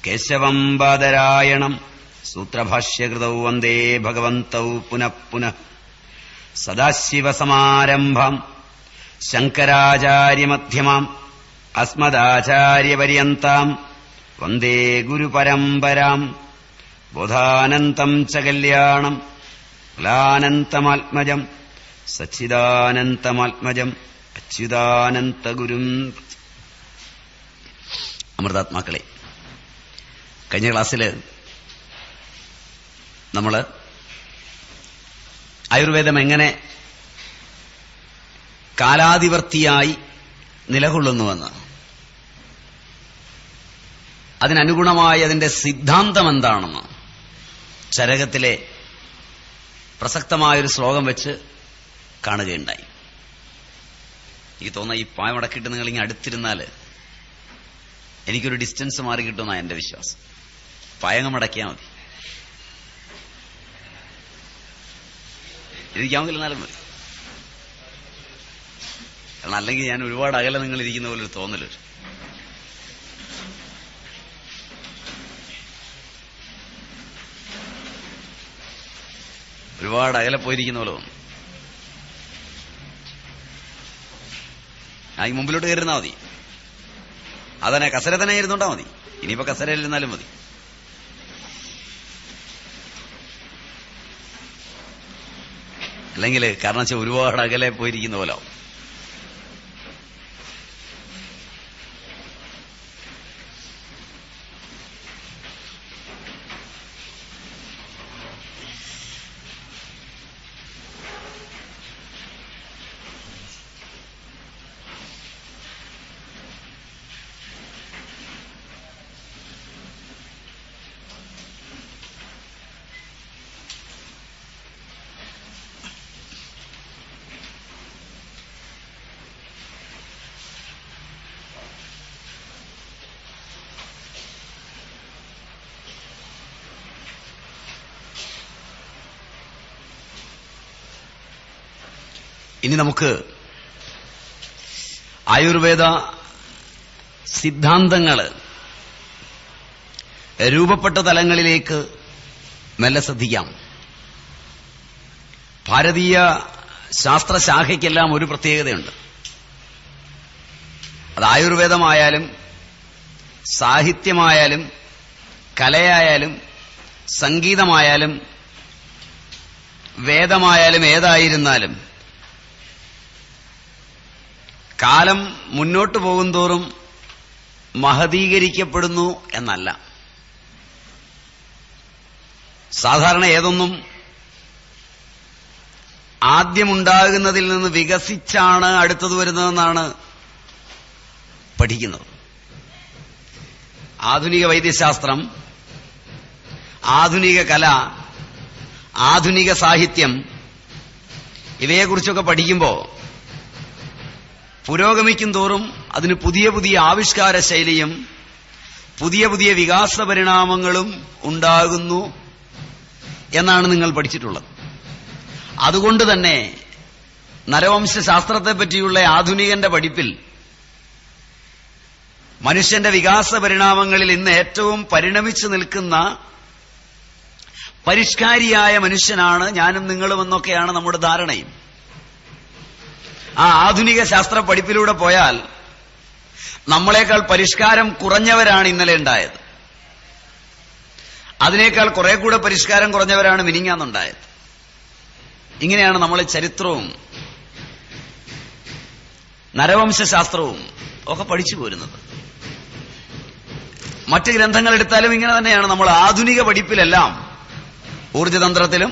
കേശവം ബാദരായണം സൂത്രഭാഷ്യകൃതൗ വന്ദേ ഭഗവന്തൗ പുനഃ പുനഃ. സദാശിവസമാരംഭാം ശങ്കരാചാര്യമധ്യമാം അസ്മദാചാര്യപര്യന്താം വന്ദേ ഗുരുപരമ്പരാം. ബോധാനന്തം ച കല്യാണം ഫലാനന്തമാത്മജം സച്ചിദാനന്തമാത്മജം അച്യുതാനന്തഗുരും. അമൃതാത്മാക്കളെ, കഴിഞ്ഞ ക്ലാസ്സിൽ നമ്മൾ ആയുർവേദം എങ്ങനെ കാലാതിവർത്തിയായി നിലകൊള്ളുന്നുവെന്ന്, അതിനനുഗുണമായി അതിന്റെ സിദ്ധാന്തം എന്താണെന്ന് ചരകത്തിലെ പ്രസക്തമായൊരു ശ്ലോകം വെച്ച് കാണുകയുണ്ടായി. എനിക്ക് തോന്നുന്ന ഈ പായമടക്കിയിട്ട് നിങ്ങളിങ്ങനെ അടുത്തിരുന്നാൽ എനിക്കൊരു ഡിസ്റ്റൻസ് മാറി കിട്ടുമെന്നാണ് എന്റെ വിശ്വാസം. പായങ്ങമടക്കിയാൽ മതി, ഇരിക്കാമെങ്കിലിരുന്നാലും മതി. കാരണം അല്ലെങ്കിൽ ഞാൻ ഒരുപാട് അകലെ നിങ്ങൾ ഇരിക്കുന്ന പോലെ ഒരു തോന്നൽ. ഒരുപാട് അകലെ പോയിരിക്കുന്ന പോലെ തോന്നും. ഈ മുമ്പിലോട്ട് കയറുന്നാ മതി. അതന്നെ കസര തന്നെ ഇരുന്നോണ്ടാ മതി. ഇനിയിപ്പോ കസരയിലിരുന്നാലും മതി. അല്ലെങ്കിൽ കാരണം വെച്ചാൽ ഒരുപാട് അകലെ പോയിരിക്കുന്ന പോലെ ആവും. ഇനി നമുക്ക് ആയുർവേദ സിദ്ധാന്തങ്ങൾ രൂപപ്പെട്ട തലങ്ങളിലേക്ക് മെല്ലെ ശ്രദ്ധിക്കാം. ഭാരതീയ ശാസ്ത്രശാഖയ്ക്കെല്ലാം ഒരു പ്രത്യേകതയുണ്ട്. അത് ആയുർവേദമായാലും സാഹിത്യമായാലും കലയായാലും സംഗീതമായാലും വേദമായാലും ഏതായിരുന്നാലും കാലം മുന്നോട്ട് പോകുന്തോറും മഹതീകരിക്കപ്പെടുന്നു എന്നല്ല. സാധാരണ ഏതൊന്നും ആദ്യമുണ്ടാകുന്നതിൽ നിന്ന് വികസിച്ചാണ് അടുത്തത് വരുന്നതെന്നാണ് പഠിക്കുന്നത്. ആധുനിക വൈദ്യശാസ്ത്രം, ആധുനിക കല, ആധുനിക സാഹിത്യം ഇവയെക്കുറിച്ചൊക്കെ പഠിക്കുമ്പോൾ പുരോഗമിക്കും തോറും അതിന് പുതിയ പുതിയ ആവിഷ്കാര ശൈലിയും പുതിയ പുതിയ വികാസ പരിണാമങ്ങളും ഉണ്ടാകുന്നു എന്നാണ് നിങ്ങൾ പഠിച്ചിട്ടുള്ളത്. അതുകൊണ്ട് തന്നെ നരവംശാസ്ത്രത്തെപ്പറ്റിയുള്ള ആധുനികന്റെ പഠിപ്പിൽ മനുഷ്യന്റെ വികാസ പരിണാമങ്ങളിൽ ഇന്ന് ഏറ്റവും പരിണമിച്ചു നിൽക്കുന്ന പരിഷ്കാരിയായ മനുഷ്യനാണ് ഞാനും നിങ്ങളുമെന്നൊക്കെയാണ് നമ്മുടെ ധാരണയും. ആ ആധുനിക ശാസ്ത്ര പഠിപ്പിലൂടെ പോയാൽ നമ്മളെക്കാൾ പരിഷ്കാരം കുറഞ്ഞവരാണ് ഇന്നലെ ഉണ്ടായത്. അതിനേക്കാൾ കുറെ കൂടെ പരിഷ്കാരം കുറഞ്ഞവരാണ് മിനിങ്ങാന്നുണ്ടായത്. ഇങ്ങനെയാണ് നമ്മൾ ചരിത്രവും നരവംശാസ്ത്രവും ഒക്കെ പഠിച്ചു പോരുന്നത്. മറ്റ് ഗ്രന്ഥങ്ങൾ എടുത്താലും ഇങ്ങനെ തന്നെയാണ്. നമ്മൾ ആധുനിക പഠിപ്പിലെല്ലാം ഊർജതന്ത്രത്തിലും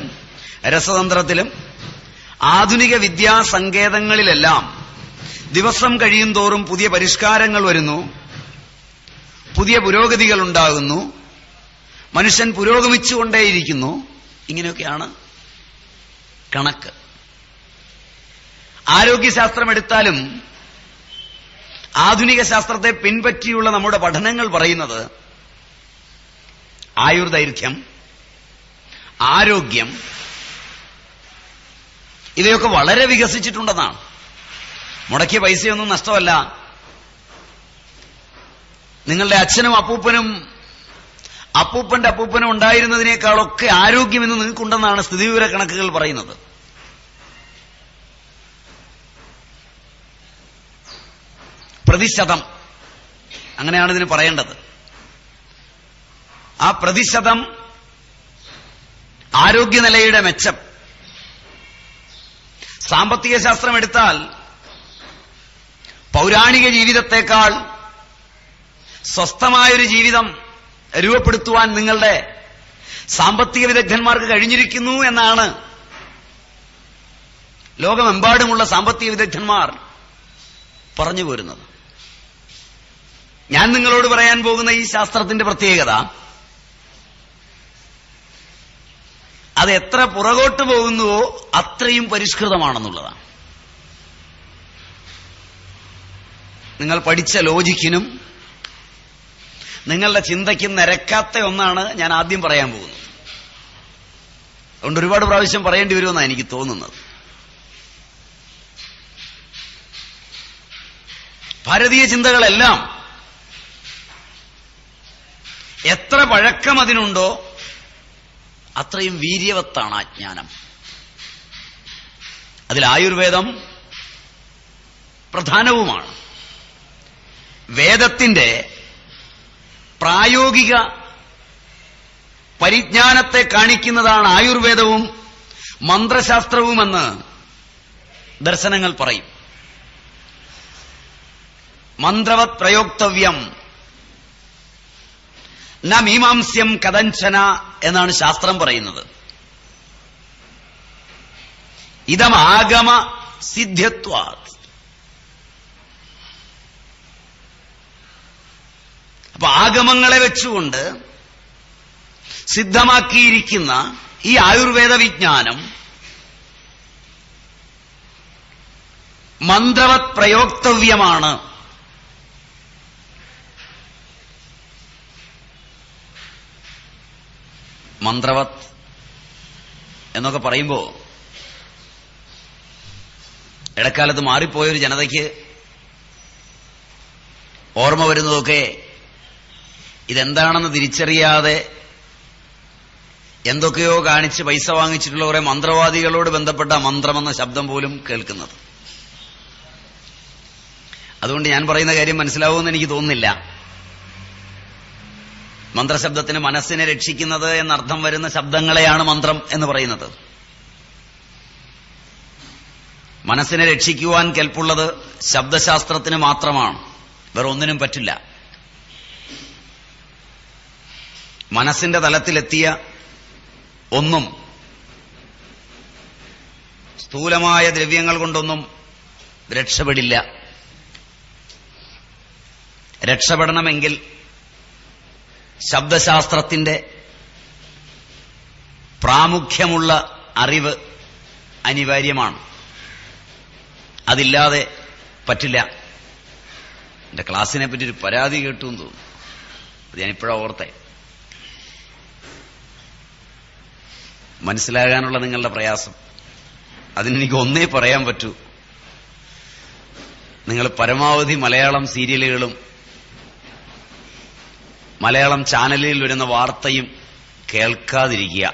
രസതന്ത്രത്തിലും ആധുനിക വിദ്യാസങ്കേതങ്ങളിലെല്ലാം ദിവസം കഴിയും തോറും പുതിയ പരിഷ്കാരങ്ങൾ വരുന്നു, പുതിയ പുരോഗതികൾ ഉണ്ടാകുന്നു, മനുഷ്യൻ പുരോഗമിച്ചുകൊണ്ടേയിരിക്കുന്നു. ഇങ്ങനെയൊക്കെയാണ് കണക്ക്. ആരോഗ്യശാസ്ത്രം എടുത്താലും ആധുനിക ശാസ്ത്രത്തെ പിൻപറ്റിയുള്ള നമ്മുടെ പഠനങ്ങൾ പറയുന്നത് ആയുർദൈർഘ്യം, ആരോഗ്യം ഇവയൊക്കെ വളരെ വികസിച്ചിട്ടുണ്ടെന്നാണ്. മുടക്കിയ പൈസയൊന്നും നഷ്ടമല്ല. നിങ്ങളുടെ അച്ഛനും അപ്പൂപ്പനും അപ്പൂപ്പന്റെ അപ്പൂപ്പനും ഉണ്ടായിരുന്നതിനേക്കാളൊക്കെ ആരോഗ്യമെന്ന് നിങ്ങൾക്കുണ്ടെന്നാണ് സ്ഥിതിവിവര കണക്കുകൾ പറയുന്നത്. പ്രതിശതം അങ്ങനെയാണ് ഇതിന് പറയേണ്ടത്. ആ പ്രതിശതം ആരോഗ്യനിലയുടെ മെച്ചം. സാമ്പത്തിക ശാസ്ത്രം എടുത്താൽ പൗരാണിക ജീവിതത്തെക്കാൾ സ്വസ്ഥമായൊരു ജീവിതം രൂപപ്പെടുത്തുവാൻ നിങ്ങളുടെ സാമ്പത്തിക വിദഗ്ധന്മാർക്ക് കഴിഞ്ഞിരിക്കുന്നു എന്നാണ് ലോകമെമ്പാടുമുള്ള സാമ്പത്തിക വിദഗ്ധന്മാർ പറഞ്ഞു പോരുന്നത്. ഞാൻ നിങ്ങളോട് പറയാൻ പോകുന്ന ഈ ശാസ്ത്രത്തിന്റെ പ്രത്യേകത അത് എത്ര പുറകോട്ട് പോകുന്നുവോ അത്രയും പരിഷ്കൃതമാണെന്നുള്ളതാണ്. നിങ്ങൾ പഠിച്ച ലോജിക്കിനും നിങ്ങളുടെ ചിന്തയ്ക്കും നിരക്കാത്ത ഒന്നാണ് ഞാൻ ആദ്യം പറയാൻ പോകുന്നത്. അതുകൊണ്ട് ഒരുപാട് പ്രാവശ്യം പറയേണ്ടി വരുമെന്നാണ് എനിക്ക് തോന്നുന്നത്. ഭാരതീയ ചിന്തകളെല്ലാം എത്ര പഴക്കം അതിനുണ്ടോ അത്രയും വീര്യവത്താണ് ആ ജ്ഞാനം. അതിൽ ആയുർവേദം പ്രധാനവുമാണ്. വേദത്തിന്റെ പ്രായോഗിക പരിജ്ഞാനത്തെ കാണിക്കുന്നതാണ് ആയുർവേദവും മന്ത്രശാസ്ത്രവുമെന്ന് ദർശനങ്ങൾ പറയും. മന്ത്രവത് പ്രയോക്തവ്യം ന മീമാംസ്യം കദഞ്ചന എന്നാണ് ശാസ്ത്രം പറയുന്നത്. ഇതമാഗമ സിദ്ധ്യത്വാത്. അപ്പൊ ആഗമങ്ങളെ വെച്ചുകൊണ്ട് സിദ്ധമാക്കിയിരിക്കുന്ന ഈ ആയുർവേദ വിജ്ഞാനം മന്ത്രവത് പ്രയോക്തവ്യമാണ്. മന്ത്രവത് എന്നൊക്കെ പറയുമ്പോ ഇടക്കാലത്ത് മാറിപ്പോയൊരു ജനതയ്ക്ക് ഓർമ്മ വരുന്നതൊക്കെ ഇതെന്താണെന്ന് തിരിച്ചറിയാതെ എന്തൊക്കെയോ കാണിച്ച് പൈസ വാങ്ങിച്ചിട്ടുള്ള കുറെ മന്ത്രവാദികളോട് ബന്ധപ്പെട്ട മന്ത്രമെന്ന ശബ്ദം പോലും കേൾക്കുന്നത്. അതുകൊണ്ട് ഞാൻ പറയുന്ന കാര്യം മനസ്സിലാവുമെന്ന് എനിക്ക് തോന്നുന്നില്ല. മന്ത്രശബ്ദത്തിന് മനസ്സിനെ രക്ഷിക്കുന്നത് എന്നർത്ഥം വരുന്ന ശബ്ദങ്ങളെയാണ് മന്ത്രം എന്ന് പറയുന്നത്. മനസ്സിനെ രക്ഷിക്കുവാൻ കെൽപ്പുള്ളത് ശബ്ദശാസ്ത്രത്തിന് മാത്രമാണ്, വേറെ ഒന്നിനും പറ്റില്ല. മനസ്സിന്റെ തലത്തിലെത്തിയ ഒന്നും സ്ഥൂലമായ ദ്രവ്യങ്ങൾ കൊണ്ടൊന്നും രക്ഷപ്പെടില്ല. രക്ഷപ്പെടണമെങ്കിൽ ശബ്ദശാസ്ത്രത്തിന്റെ പ്രാമുഖ്യമുള്ള അറിവ് അനിവാര്യമാണ്. അതില്ലാതെ പറ്റില്ല. എന്റെ ക്ലാസ്സിനെ പറ്റി ഒരു പരാതി കേട്ടു എന്ന് തോന്നുന്നു. അത് ഞാനിപ്പോഴാ ഓർത്തേ. മനസ്സിലാകാനുള്ള നിങ്ങളുടെ പ്രയാസം, അതിനെനിക്ക് ഒന്നേ പറയാൻ പറ്റൂ. നിങ്ങൾ പരമാവധി മലയാളം സീരിയലുകളും മലയാളം ചാനലിൽ വരുന്ന വാർത്തയും കേൾക്കാതിരിക്കുക.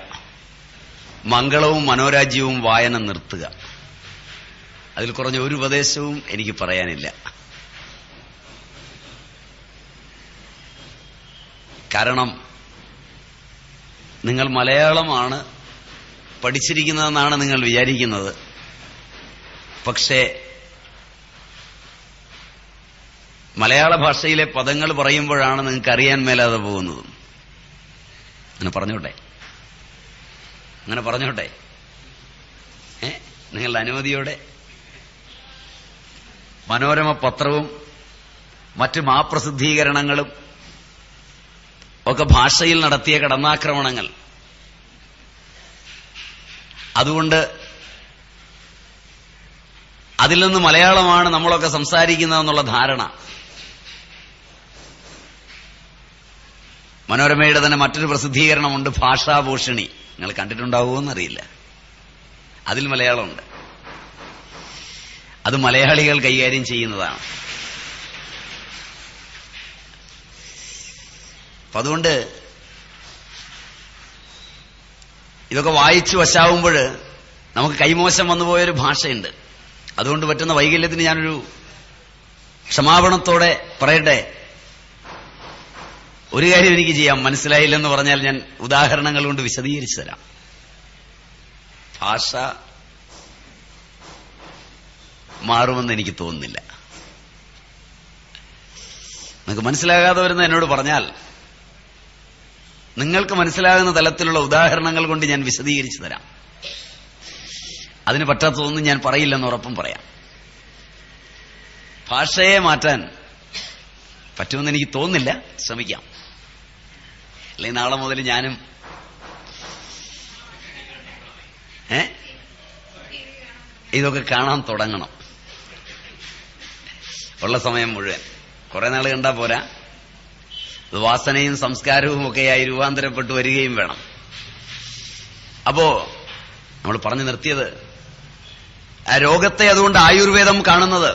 മംഗളവും മനോരാജ്യവും വായന നിർത്തുക. അതിൽ കുറഞ്ഞ ഒരു ഉപദേശവും എനിക്ക് പറയാനില്ല. കാരണം നിങ്ങൾ മലയാളമാണ് പഠിച്ചിരിക്കുന്നതെന്നാണ് നിങ്ങൾ വിചാരിക്കുന്നത്. പക്ഷേ മലയാള ഭാഷയിലെ പദങ്ങൾ പറയുമ്പോഴാണ് നിങ്ങൾക്ക് അറിയാൻ മേലാതെ പോകുന്നത്. അങ്ങനെ പറഞ്ഞോട്ടെ നിങ്ങളുടെ അനുമതിയോടെ. മനോരമ പത്രവും മറ്റു മാപ്രസിദ്ധീകരണങ്ങളും ഒക്കെ ഭാഷയിൽ നടത്തിയ കടന്നാക്രമണങ്ങൾ, അതുകൊണ്ട് അതിൽ നിന്ന് മലയാളമാണ് നമ്മളൊക്കെ സംസാരിക്കുന്നതെന്നുള്ള ധാരണ. മനോരമയുടെ തന്നെ മറ്റൊരു പ്രസിദ്ധീകരണമുണ്ട്, ഭാഷാഭൂഷണി. നിങ്ങൾ കണ്ടിട്ടുണ്ടാവുമെന്നറിയില്ല. അതിൽ മലയാളമുണ്ട്. അത് മലയാളികൾ കൈകാര്യം ചെയ്യുന്നതാണ്. അപ്പൊ അതുകൊണ്ട് ഇതൊക്കെ വായിച്ചു വശാവുമ്പോൾ നമുക്ക് കൈമോശം വന്നുപോയൊരു ഭാഷയുണ്ട്. അതുകൊണ്ട് പറ്റുന്ന വൈകല്യത്തിന് ഞാനൊരു ക്ഷമാപണത്തോടെ പറയട്ടെ. ഒരു കാര്യം എനിക്ക് ചെയ്യാം, മനസ്സിലായില്ലെന്ന് പറഞ്ഞാൽ ഞാൻ ഉദാഹരണങ്ങൾ കൊണ്ട് വിശദീകരിച്ചു തരാം. ഭാഷ മാറുമെന്ന് എനിക്ക് തോന്നുന്നില്ല. നിങ്ങൾക്ക് മനസ്സിലാകാതെ വരുന്ന എന്നോട് പറഞ്ഞാൽ നിങ്ങൾക്ക് മനസ്സിലാകുന്ന തലത്തിലുള്ള ഉദാഹരണങ്ങൾ കൊണ്ട് ഞാൻ വിശദീകരിച്ചു തരാം. അതിന് പറ്റാത്തതൊന്നും ഞാൻ പറയില്ലെന്ന് ഉറപ്പും പറയാം. ഭാഷയെ മാറ്റാൻ പറ്റുമെന്ന് എനിക്ക് തോന്നുന്നില്ല. ശ്രമിക്കാം. അല്ലെങ്കിൽ നാളെ മുതൽ ഞാനും ഇതൊക്കെ കാണാൻ തുടങ്ങണം. ഉള്ള സമയം മുഴുവൻ. കുറെ നാൾ കണ്ടാ പോരാ. അത് വാസനയും സംസ്കാരവും ഒക്കെയായി രൂപാന്തരപ്പെട്ടു വരികയും വേണം. അപ്പോ നമ്മൾ പറഞ്ഞു നിർത്തിയത്, ആ രോഗത്തെ അതുകൊണ്ട് ആയുർവേദം കാണുന്നത്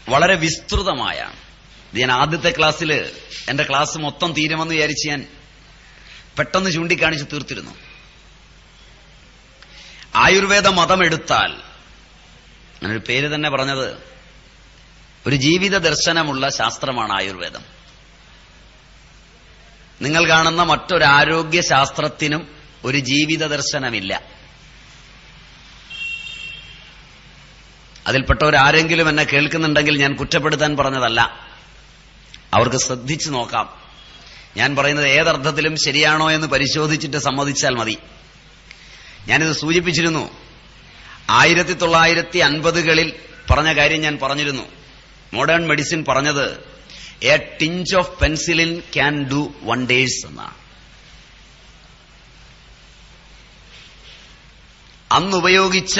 വളരെ വിസ്തൃതമായാണ്. ഇത് ഞാൻ ആദ്യത്തെ ക്ലാസ്സിൽ എന്റെ ക്ലാസ് മൊത്തം തീരുമെന്ന് വിചാരിച്ച് ഞാൻ പെട്ടെന്ന് ചൂണ്ടിക്കാണിച്ച് തീർത്തിരുന്നു. ആയുർവേദ മതം എടുത്താൽ, അങ്ങനൊരു പേര് തന്നെ പറഞ്ഞത്, ഒരു ജീവിത ദർശനമുള്ള ശാസ്ത്രമാണ് ആയുർവേദം. നിങ്ങൾ കാണുന്ന മറ്റൊരു ആരോഗ്യ ശാസ്ത്രത്തിനും ഒരു ജീവിത ദർശനമില്ല. അതിൽപ്പെട്ടവരാരെങ്കിലും എന്നെ കേൾക്കുന്നുണ്ടെങ്കിൽ ഞാൻ കുറ്റപ്പെടുത്താൻ പറഞ്ഞതല്ല. അവർക്ക് ശ്രദ്ധിച്ചു നോക്കാം. ഞാൻ പറയുന്നത് ഏതർത്ഥത്തിലും ശരിയാണോ എന്ന് പരിശോധിച്ചിട്ട് സമ്മതിച്ചാൽ മതി. ഞാനിത് സൂചിപ്പിച്ചിരുന്നു. 1950കളിൽ പറഞ്ഞ കാര്യം ഞാൻ പറഞ്ഞിരുന്നു. മോഡേൺ മെഡിസിൻ പറഞ്ഞത് a tinge of penicillin can do wonders എന്നാണ്. അന്നുപയോഗിച്ച